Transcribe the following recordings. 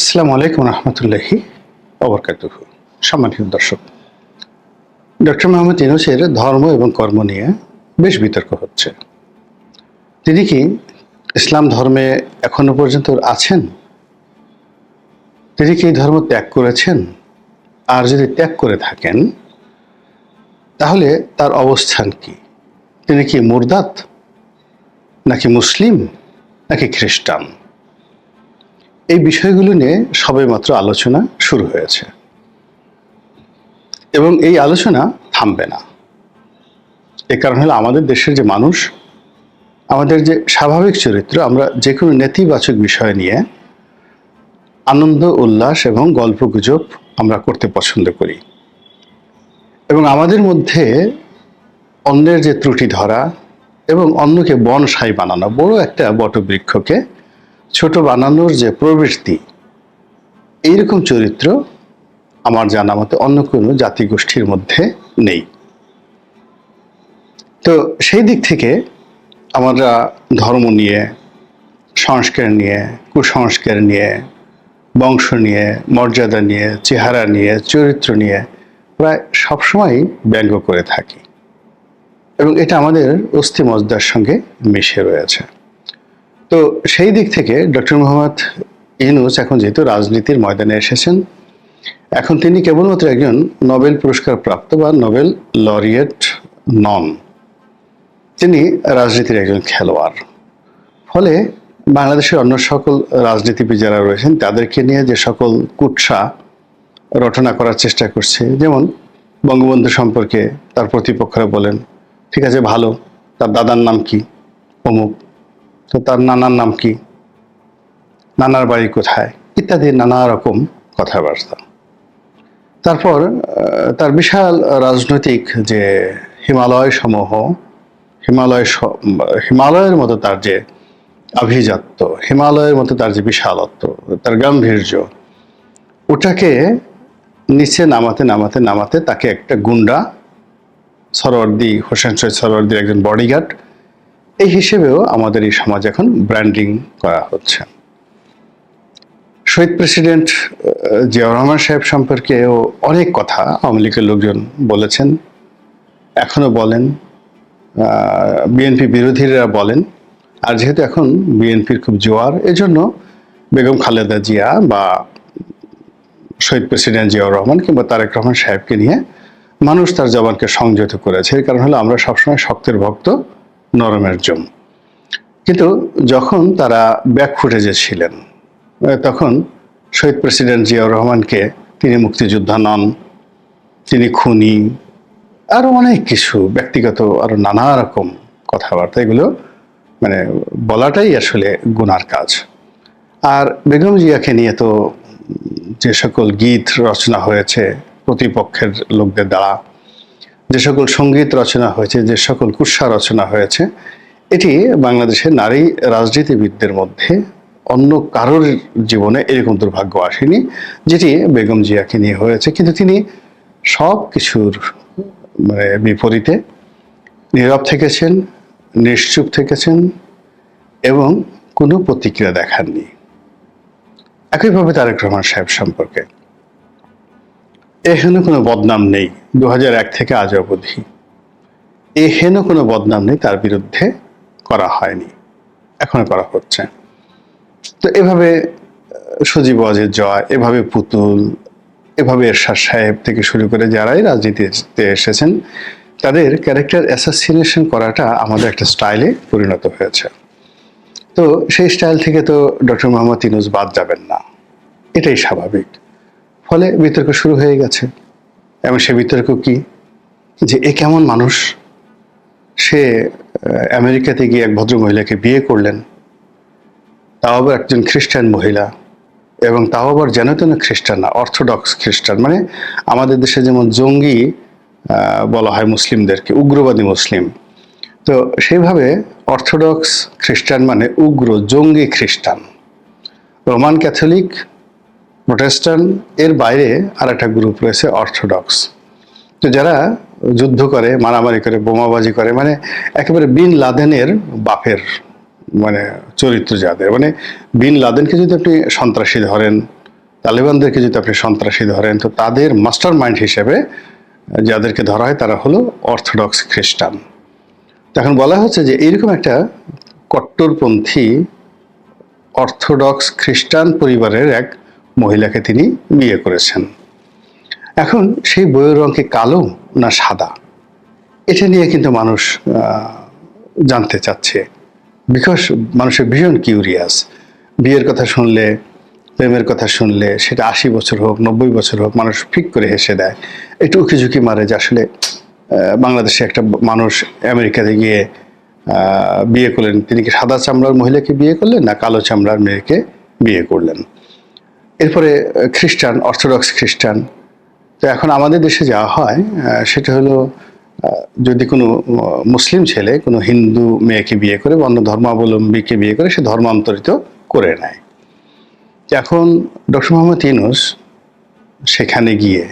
আসসালামু আলাইকুম রহমতুল্লাহি ওবরকাতুহু। সম্মানিত দর্শক, ডক্টর মোহাম্মদ ইউনূসের ধর্ম এবং কর্ম নিয়ে বেশ বিতর্ক হচ্ছে। তিনি কি ইসলাম ধর্মে এখনো পর্যন্ত আছেন? তিনি কি এই ধর্ম ত্যাগ করেছেন? আর যদি ত্যাগ করে থাকেন তাহলে তার অবস্থান কি? তিনি কি মুরদাত, নাকি মুসলিম, নাকি খ্রিস্টান? এই বিষয়গুলো নিয়ে সবেমাত্র আলোচনা শুরু হয়েছে এবং এই আলোচনা থামবে না। এর কারণ হলো আমাদের দেশের যে মানুষ, আমাদের যে স্বাভাবিক চরিত্র, আমরা যে কোনো নেতিবাচক বিষয় নিয়ে আনন্দ উল্লাস এবং গল্পগুজব আমরা করতে পছন্দ করি এবং আমাদের মধ্যে অন্যের যে ত্রুটি ধরা এবং অন্যকে বনসাই বানানো, বড় একটা বটবৃক্ষকে ছোট বানানোর যে প্রবৃত্তি, এইরকম চরিত্র আমার জানা মতে অন্য কোনো জাতিগোষ্ঠীর মধ্যে নেই। তো সেই দিক থেকে আমরা ধর্ম নিয়ে, সংস্কার নিয়ে, কুসংস্কার নিয়ে, বংশ নিয়ে, মর্যাদা নিয়ে, চেহারা নিয়ে, চরিত্র নিয়ে প্রায় সবসময়ই ব্যঙ্গ করে থাকি এবং এটা আমাদের অস্থিমজ্জার সঙ্গে মিশে রয়েছে। তো সেই দিক থেকে ডক্টর মোহাম্মদ ইউনূস এখন যেহেতু রাজনীতির ময়দানে এসেছেন, এখন তিনি কেবলমাত্র একজন নোবেল পুরস্কার প্রাপ্ত বা নোবেল লরিয়েট নন, তিনি রাজনীতির একজন খেলোয়াড়। ফলে বাংলাদেশের অন্য সকল রাজনীতিবিদ যারা রয়েছেন তাদেরকে নিয়ে যে সকল কুৎসা রটনা করার চেষ্টা করছে, যেমন বঙ্গবন্ধু সম্পর্কে তার প্রতিপক্ষরা বলেন, ঠিক আছে ভালো, তার দাদার নাম কি অমুক, তো তার নানার নাম কি, নানার বাড়ি কোথায়, ইত্যাদি নানা রকম কথাবার্তা। তারপর তার বিশাল রাজনৈতিক যে হিমালয় সমূহ, হিমালয়ের মতো তার যে আভিজাত্য, হিমালয়ের মতো তার যে বিশালত্ব, তার গাম্ভীর্য, ওটাকে নিচে নামাতে নামাতে নামাতে তাকে একটা গুন্ডা, সরওয়ার্দী, হোসেন শহীদ সরওয়ার্দীর একজন বডিগার্ড, এই হিসেবেও আমাদের এই সমাজ এখন ব্র্যান্ডিং করা হচ্ছে। শহীদ প্রেসিডেন্ট জিয়াউর রহমান সাহেব সম্পর্কেও অনেক কথা আওয়ামী লীগের লোকজন বলেছেন, এখনো বলেন, বিএনপি বিরোধীরা বলেন। আর যেহেতু এখন বিএনপির খুব জোয়ার, এজন্য বেগম খালেদা জিয়া বা শহীদ প্রেসিডেন্ট জিয়াউর রহমান কিংবা তারেক রহমান সাহেবকে নিয়ে মানুষ তার জবানকে সংযত করেছে। এর কারণ হলো আমরা সবসময় শক্তের ভক্ত, নরমের জম। কিন্তু যখন তারা ব্যাকফুটেজে ছিলেন, তখন শহীদ প্রেসিডেন্ট জিয়াউর রহমানকে তিনি মুক্তিযোদ্ধা নন, তিনি খুনি, আরো অনেক কিছু ব্যক্তিগত আরো নানা রকম কথাবার্তা, এগুলো মানে বলাটাই আসলে গুনার কাজ। আর বেগম জিয়াকে নিয়ে তো যে সকল গীত রচনা হয়েছে প্রতিপক্ষের লোকদের দ্বারা, যে সকল সঙ্গীত রচনা হয়েছে, যে সকল কুৎসা রচনা হয়েছে, এটি বাংলাদেশের নারী রাজনীতিবিদদের মধ্যে অন্য কারোর জীবনে এরকম দুর্ভাগ্য আসেনি যেটি বেগম জিয়াকে নিয়ে হয়েছে। কিন্তু তিনি সব কিছুর বিপরীতে নীরব থেকেছেন, নিশ্চুপ থেকেছেন এবং কোনো প্রতিক্রিয়া দেখাননি। একইভাবে তারেক রহমান সাহেব সম্পর্কে এহেন কোনো বদনাম নেই, 2001 থেকে আজ অবধি এহেন কোনো বদনাম নেই তার বিরুদ্ধে করা হয়নি, এখনো করা হচ্ছে। তো এভাবে সজীব ওয়াজেদ জয়, এভাবে পুতুল, এভাবে এরশাদ সাহেব থেকে শুরু করে যারাই রাজনীতিতে এসেছেন, তাদের ক্যারেক্টার অ্যাসাসিনেশন করাটা আমাদের একটা স্টাইলে পরিণত হয়েছে। তো সেই স্টাইল থেকে তো ডক্টর মোহাম্মদ ইউনূস বাদ যাবেন না, এটাই স্বাভাবিক। ফলে বিতর্ক শুরু হয়ে গেছে। এবং সে বিতর্ক কি, যে এ কেমন মানুষ, সে আমেরিকাতে গিয়ে এক ভদ্র মহিলাকে বিয়ে করলেন, তাও আবার একজন খ্রিস্টান মহিলা, এবং তাও আবার যেন তেন খ্রিস্টান না, অর্থোডক্স খ্রিস্টান। মানে আমাদের দেশে যেমন জঙ্গি বলা হয় মুসলিমদেরকে, উগ্রবাদী মুসলিম, তো সেইভাবে অর্থোডক্স খ্রিস্টান মানে উগ্র জঙ্গি খ্রিস্টান। রোমান ক্যাথলিক, প্রোটেস্টান্ট, এর বাইরে আর একটা গ্রুপ রয়েছে অর্থোডক্স। তো যারা যুদ্ধ করে, মারামারি করে, বোমাবাজি করে, মানে একেবারে বিন লাদেনের বাপের চরিত্র যাদের, বিন লাদেনকে যদি আপনি সন্ত্রাসী ধরেন, তালেবানদেরকে যদি আপনি সন্ত্রাসী ধরেন, তো তাদের মাস্টার মাইন্ড হিসেবে যাদেরকে ধরা হয় তারা হলো অর্থোডক্স খ্রিস্টান। এখন বলা হচ্ছে যে এইরকম একটা কট্টরপন্থী অর্থোডক্স খ্রিস্টান পরিবারের এক মহিলাকে তিনি বিয়ে করেছেন। এখন সেই বইয়ের রং কি কালো না সাদা, এটা নিয়ে কিন্তু মানুষ জানতে চাচ্ছে, বিকজ মানুষের ভীষণ কিউরিয়াস। বিয়ের কথা শুনলে, প্রেমের কথা শুনলে, সেটা 80 বছর হোক 90 বছর হোক, মানুষ ফিক করে হেসে দেয়, একটু উকিঝুঁকি মারে যে আসলে বাংলাদেশে একটা মানুষ আমেরিকাতে গিয়ে বিয়ে করলেন, তিনি কি সাদা চামড়ার মহিলাকে বিয়ে করলেন না কালো চামড়ার মেয়েকে বিয়ে করলেন। এরপরে খ্রিস্টান, অর্থোডক্স খ্রিস্টান। তো এখন আমাদের দেশে যাওয়া হয় সেটা হলো যদি কোনো মুসলিম ছেলে কোনো হিন্দু মেয়েকে বিয়ে করে, অন্য ধর্মাবলম্বীকে বিয়ে করে, সে ধর্মান্তরিত করে নেয়। এখন ডক্টর মোহাম্মদ ইউনূস সেখানে গিয়ে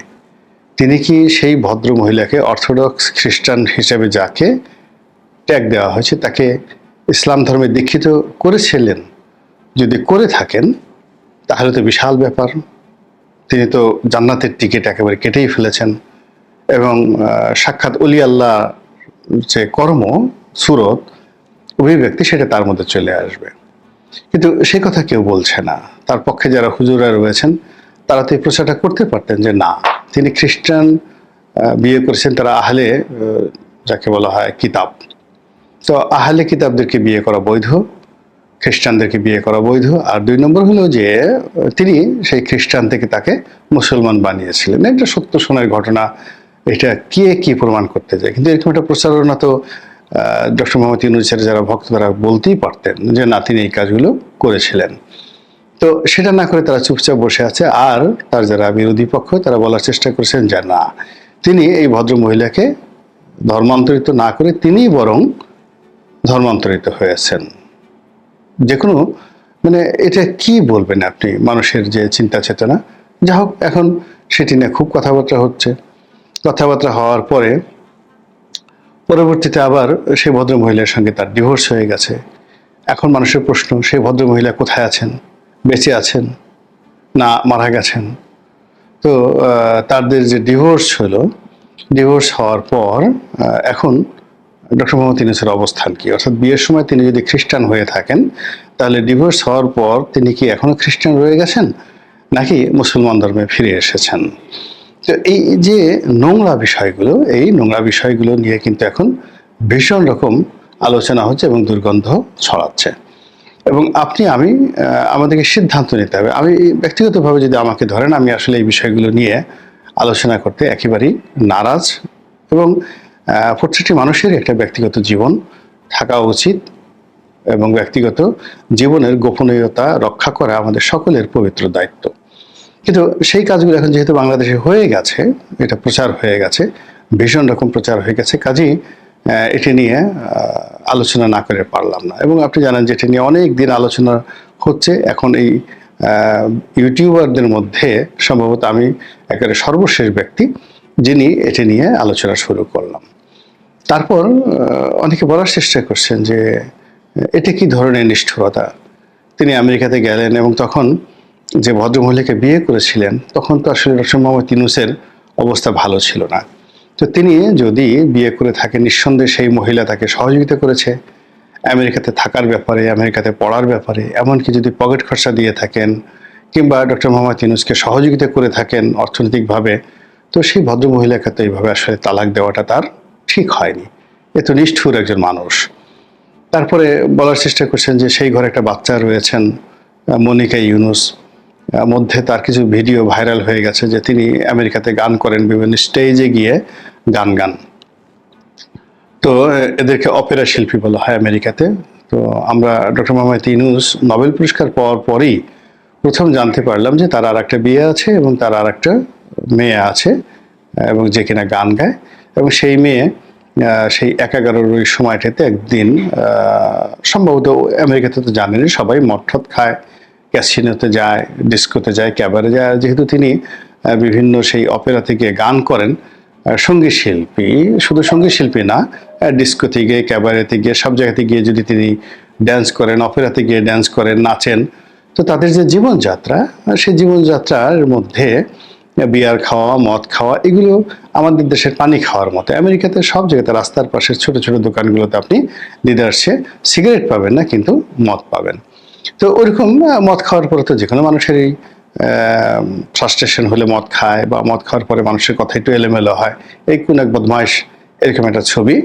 তিনি কি সেই ভদ্র মহিলাকে অর্থোডক্স খ্রিস্টান হিসেবে যাকে ট্যাগ দেওয়া হয়েছে তাকে ইসলাম ধর্মে দীক্ষিত করেছিলেন? যদি করে থাকেন তাহলে তো বিশাল ব্যাপার। তিনি তো জান্নাতের টিকিট একেবারে কেটেই ফেলেছেন, এবং সাক্ষাৎ অলি আল্লাহ যে কর্ম, সুরত, অভিব্যক্তি, সেটা তার মধ্যে চলে আসবে। কিন্তু সে কথা কেউ বলছে না। তার পক্ষে যারা হুজুরা রয়েছেন তারা তো এই প্রচারটা করতে পারতেন যে না, তিনি খ্রিস্টান বিয়ে করেছেন, তারা আহলে যাকে বলা হয় কিতাব। তো আহলে কিতাবদেরকে বিয়ে করা বৈধ, খ্রিস্টানদেরকে বিয়ে করা বৈধ। আর 2 নম্বর হলো যে তিনি সেই খ্রিস্টান থেকে তাকে মুসলমান বানিয়েছিলেন। এটা সত্য সোনার ঘটনা, এটা কে কি প্রমাণ করতে যায়। কিন্তু এরকম একটা প্রচারণা তো ডক্টর মোহাম্মদ ইউনূসের যারা ভক্ত তারা বলতেই পারতেন যে না, তিনি এই কাজগুলো করেছিলেন। তো সেটা না করে তারা চুপচাপ বসে আছে। আর তার যারা বিরোধী পক্ষ তারা বলার চেষ্টা করেছেন যে না, তিনি এই ভদ্র মহিলাকে ধর্মান্তরিত না করে তিনিই বরং ধর্মান্তরিত হয়েছেন। যে কোনো মানে এটা কি বলবেন আপনি, মানুষের যে চিন্তা চেতনা। যা হোক, এখন সেটি নিয়ে খুব কথাবার্তা হচ্ছে। কথাবার্তা হওয়ার পরে পরবর্তীতে আবার সেই ভদ্র মহিলার সঙ্গে তার ডিভোর্স হয়ে গেছে। এখন মানুষের প্রশ্ন, সেই ভদ্র মহিলা কোথায় আছেন? বেঁচে আছেন না মারা গেছেন? তো তাদের যে ডিভোর্স হলো, ডিভোর্স হওয়ার পর এখন ডক্টর মোহাম্মদ ইউনূসের অবস্থান কি? অর্থাৎ বিয়ের সময় তিনি যদি খ্রিস্টান হয়ে থাকেন, তাহলে ডিভোর্স হওয়ার পর তিনি কি এখনো খ্রিস্টান রয়ে গেছেন নাকি মুসলমান ধর্মে ফিরে এসেছেন? তো এই যে নোংরা বিষয়গুলো, এই নোংরা বিষয়গুলো নিয়ে কিন্তু এখন ভীষণ রকম আলোচনা হচ্ছে এবং দুর্গন্ধ ছড়াচ্ছে। এবং আপনি আমি আমাদেরকে সিদ্ধান্ত নিতে হবে। আমি ব্যক্তিগতভাবে যদি আমাকে ধরেন, আমি আসলে এই বিষয়গুলো নিয়ে আলোচনা করতে একেবারেই নারাজ। এবং প্রত্যেকটি মানুষের একটা ব্যক্তিগত জীবন থাকা উচিত, এবং ব্যক্তিগত জীবনের গোপনীয়তা রক্ষা করা আমাদের সকলের পবিত্র দায়িত্ব। কিন্তু সেই কাজগুলো এখন যেহেতু বাংলাদেশে হয়ে গেছে, এটা প্রচার হয়ে গেছে, ভীষণ রকম প্রচার হয়ে গেছে, কাজেই এটি নিয়ে আলোচনা না করে পারলাম না। এবং আপনি জানেন যে এটি নিয়ে অনেক দিন আলোচনা হচ্ছে। এখন এই ইউটিউবারদের মধ্যে সম্ভবত আমি একেবারে সর্বশেষ ব্যক্তি যিনি এটি নিয়ে আলোচনা শুরু করলাম। তারপর অনেকে বলার চেষ্টা করছেন যে এটা কি ধরনের নিষ্ঠুরতা। তিনি আমেরিকাতে গেলেন এবং তখন যে ভদ্রমহিলাকে বিয়ে করেছিলেন তখন তো আসলে ডক্টর মোহাম্মদ ইউনূসের অবস্থা ভালো ছিল না। তো তিনি যদি বিয়ে করে থাকেন, নিঃসন্দেহে সেই মহিলা তাকে সহযোগিতা করেছে আমেরিকাতে থাকার ব্যাপারে, আমেরিকাতে পড়ার ব্যাপারে। এমনকি যদি পকেট খরচা দিয়ে থাকেন কিংবা ডক্টর মোহাম্মদ ইউনূসকে সহযোগিতা করে থাকেন অর্থনৈতিকভাবে, তো সেই ভদ্রমহিলাকে তো এইভাবে আসলে তালাক দেওয়াটা তার ঠিক হয়নি। এ তো নিষ্ঠুর একজন মানুষ। তারপরে বলার চেষ্টা করছেন যে সেই ঘরে একটা বাচ্চা রয়েছেন, মনিকা ইউনূস। মধ্যে তার কিছু ভিডিও ভাইরাল হয়ে গেছে যে তিনি আমেরিকাতে গান করেন, বিভিন্ন স্টেজে গিয়ে গান গান। তো এদেরকে অপেরা শিল্পী বলা হয় আমেরিকাতে। তো আমরা ডক্টর মোহাম্মদ ইউনূস নোবেল পুরস্কার পাওয়ার পরেই প্রথম জানতে পারলাম যে তার আর একটা বিয়ে আছে এবং তার আর একটা মেয়ে আছে, এবং যে কিনা গান গায়। এবং সেই মেয়ে সেই 11-র ওই সময়টাতে একদিন সম্ভবত আমেরিকাতে তো জানেনই সবাই, মদ খায়, ক্যাসিনোতে যায়, ডিস্কোতে যায়, ক্যাবারে যায়। যেহেতু তিনি বিভিন্ন সেই অপেরাতে গিয়ে গান করেন, সঙ্গীত শিল্পী, শুধু সঙ্গীত শিল্পী না, ডিস্কোতে গিয়ে, ক্যাবারেতে গিয়ে, সব জায়গাতে গিয়ে যদি তিনি ড্যান্স করেন, অপেরাতে গিয়ে ড্যান্স করেন, নাচেন, তো তাদের যে জীবনযাত্রা, সেই জীবনযাত্রার মধ্যে বিয়ার খাওয়া, মদ খাওয়া, এগুলো আমাদের দেশের পানি খাওয়ার মতো। আমেরিকাতে সব জায়গাতে রাস্তার পাশের ছোট ছোট দোকানগুলোতে আপনি দিদারসে সিগারেট পাবেন না, কিন্তু মদ পাবেন। তো ওইরকম মদ খাওয়ার পরে তো যে কোনো মানুষেরই ফ্রাস্ট্রেশন হলে মদ খায়, বা মদ খাওয়ার পরে মানুষের কথা একটু এলোমেলো হয়, এই কোন এক বদমাইশ এরকম একটা ছবি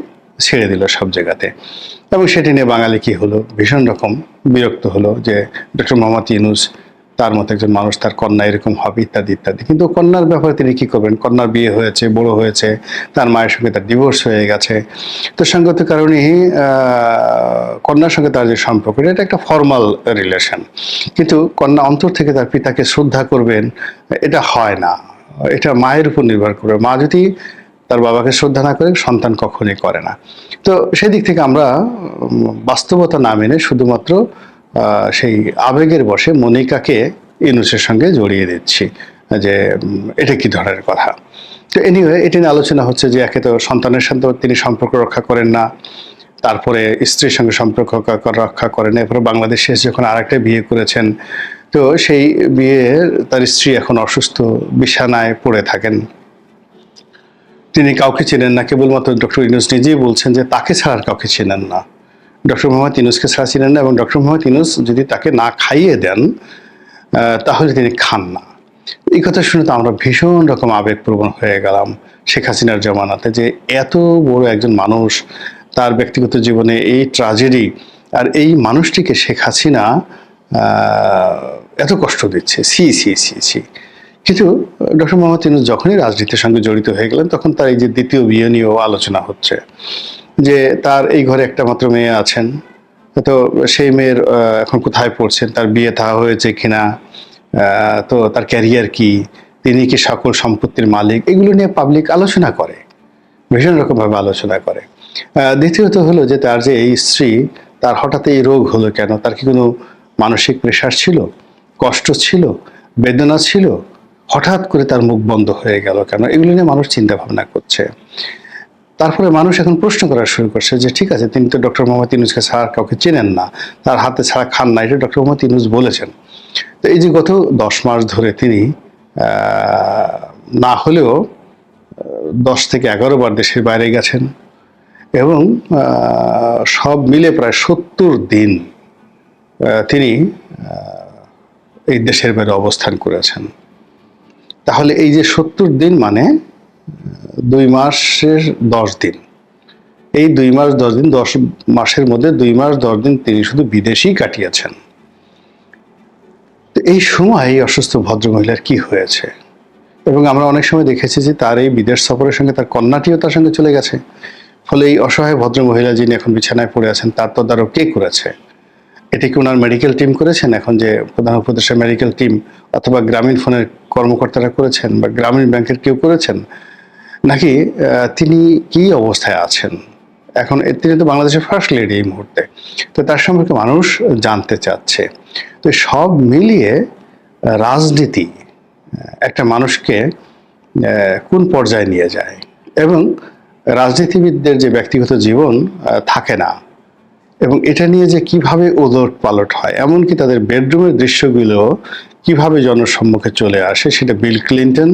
ছেড়ে দিল সব জায়গাতে। এবং সেটি নিয়ে বাঙালি কি হলো, ভীষণ রকম বিরক্ত হলো যে ডক্টর মোহাম্মদ ইউনূস, তার মতো একজন মানুষ, তার কন্যা এরকম হবে, ইত্যাদি ইত্যাদি। কিন্তু কন্যার ব্যাপারে তিনি কি করবেন? কন্যার বিয়ে হয়েছে, বড় হয়েছে, তার মায়ের সঙ্গে তার ডিভোর্স হয়ে গেছে। তো সঙ্গত কারণেই কন্যার সঙ্গে তার যে সম্পর্ক, এটা একটা ফর্মাল রিলেশন, কিন্তু কন্যা অন্তর থেকে তার পিতাকে শ্রদ্ধা করবেন, এটা হয় না। এটা মায়ের উপর নির্ভর করবে। মা যদি তার বাবাকে শ্রদ্ধা না করে, সন্তান কখনোই করে না। তো সেদিক থেকে আমরা বাস্তবতা না মেনে শুধুমাত্র সেই আবেগের বশে মনিকাকে ইউনূসের সঙ্গে জড়িয়ে দিচ্ছি, যে এটা কি ধরনের কথা। তো এনিওয়ে, এটি নিয়ে আলোচনা হচ্ছে যে একে তো সন্তানের সাথে তিনি সম্পর্ক রক্ষা করেন না, তারপরে স্ত্রীর সঙ্গে সম্পর্ক রক্ষা করেন, এরপরে বাংলাদেশে যখন আরেকটা বিয়ে করেছেন, তো সেই বিয়ে তার স্ত্রী এখন অসুস্থ, বিছানায় পড়ে থাকেন, তিনি কাউকে চেনেন না। কেবলমাত্র ডক্টর ইউনূস নিজেই বলছেন যে তাকে ছাড়া আর কাউকে চেনেন না, ডক্টর মোহাম্মদ ইউনূসকে ছাড়া চিনেন না, এবং ডক্টর মোহাম্মদ ইউনূস যদি তাকে না খাইয়ে দেন তাহলে তিনি খান না। এই কথা শুনে তো আমরা ভীষণ রকম আবেগপ্রবণ হয়ে গেলাম শেখ হাসিনার জমানাতে, যে এত বড় একজন মানুষ, তার ব্যক্তিগত জীবনে এই ট্র্যাজেডি, আর এই মানুষটিকে শেখ হাসিনা এত কষ্ট দিচ্ছে, সি সি সি সি। কিন্তু ডক্টর মোহাম্মদ ইউনূস যখনই রাজনীতির সঙ্গে জড়িত হয়ে গেলেন, তখন তার এই যে দ্বিতীয় বিয়ে নিয়েও আলোচনা হচ্ছে, যে তার এই ঘরে একটা মাত্র মেয়ে আছেন, তো সেই মেয়ের এখন কোথায় পড়ছেন, তার বিয়ে থা হয়েছে কিনা, তো তার ক্যারিয়ার কি, তিনি কি সকল সম্পত্তির মালিক, এগুলো নিয়ে পাবলিক আলোচনা করে, ভীষণ রকমভাবে আলোচনা করে। দ্বিতীয়ত হলো যে তার যে এই স্ত্রী, তার হঠাৎ এই রোগ হলো কেন, তার কি কোনো মানসিক প্রেশার ছিল, কষ্ট ছিল, বেদনা ছিল, হঠাৎ করে তার মুখ বন্ধ হয়ে গেল কেন, এগুলো নিয়ে মানুষ চিন্তা ভাবনা করছে। তারপরে মানুষ এখন প্রশ্ন করা শুরু করছে যে ঠিক আছে, তিনি তো ডক্টর মোহাম্মদ ইউনূসকে ছাড়া কাউকে চেনেন না, তার হাতে ছাড়া খান না, এটা ডক্টর মোহাম্মদ ইউনূস বলেছেন। তো এই যে গত 10 মাস ধরে তিনি না হলেও 10 থেকে 11 বার দেশের বাইরে গেছেন, এবং সব মিলে প্রায় 70 দিন তিনি এই দেশের বাইরে অবস্থান করেছেন। তাহলে এই যে 70 দিন মানে 2 মাসের 10 দিন, এই 2 মাস 10 দিন, 10 মাসের মধ্যে 2 মাস 10 দিন তিনি শুধু বিদেশেই কাটিয়েছেন। তো এই সময় এই অসুস্থ ভদ্রমহিলার কি হয়েছে? এবং আমরা অনেক সময় দেখেছি যে তার এই বিদেশ সফরের সঙ্গে তার কন্যাটিও তার সঙ্গে চলে গেছে। ফলে এই অসহায় ভদ্রমহিলা যিনি এখন বিছানায় পড়ে আছেন, তার তদারক কে করেছে? এটি কি ওনার মেডিকেল টিম করেছেন, এখন যে প্রধান উপদেষ্টার মেডিকেল টিম, অথবা গ্রামীণ ফোনের কর্মকর্তারা করেছেন, বা গ্রামীণ ব্যাংকের কেউ করেছেন, নাকি তিনি কি অবস্থায় আছেন? এখন তিনি তো বাংলাদেশের ফার্স্ট লেডি এই মুহূর্তে, তো তার সম্পর্কে মানুষ জানতে চাচ্ছে। তো সব মিলিয়ে রাজনীতি একটা মানুষকে কোন পর্যায়ে নিয়ে যায়, এবং রাজনীতিবিদদের যে ব্যক্তিগত জীবন থাকে না, এবং এটা নিয়ে যে কিভাবে ওলট পালট হয়, এমনকি তাদের বেডরুমের দৃশ্যগুলো কিভাবে জনসম্মুখে চলে আসে, সেটা Bill Clinton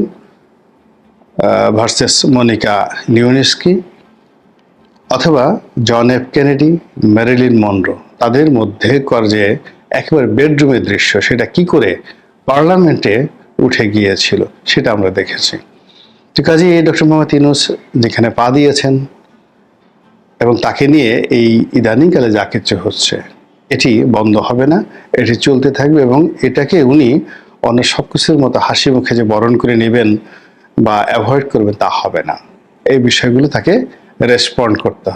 versus Monica Lewinsky, অথবা John F Kennedy, Marilyn Monroe, তাদের মধ্যে যে একেবারে বেডরুমের দৃশ্য, সেটা কি করে পার্লামেন্টে উঠে গিয়েছিল, সেটা আমরা দেখেছি। তো কাজেই ডক্টর মোহাম্মদ ইউনূস যেখানে পা দিয়েছেন, এবং তাকে নিয়ে এই ইদানিংকালে যা কিছু হচ্ছে, এটি বন্ধ হবে না, এটি চলতে থাকবে, এবং এটাকে উনি অন্য সব কিছুর মতো হাসি মুখে যে বরণ করে নেবেন বা অ্যাভয়েড করবেন, তা হবে না। এই বিষয়গুলো তাকে রেসপন্ড করতে হবে।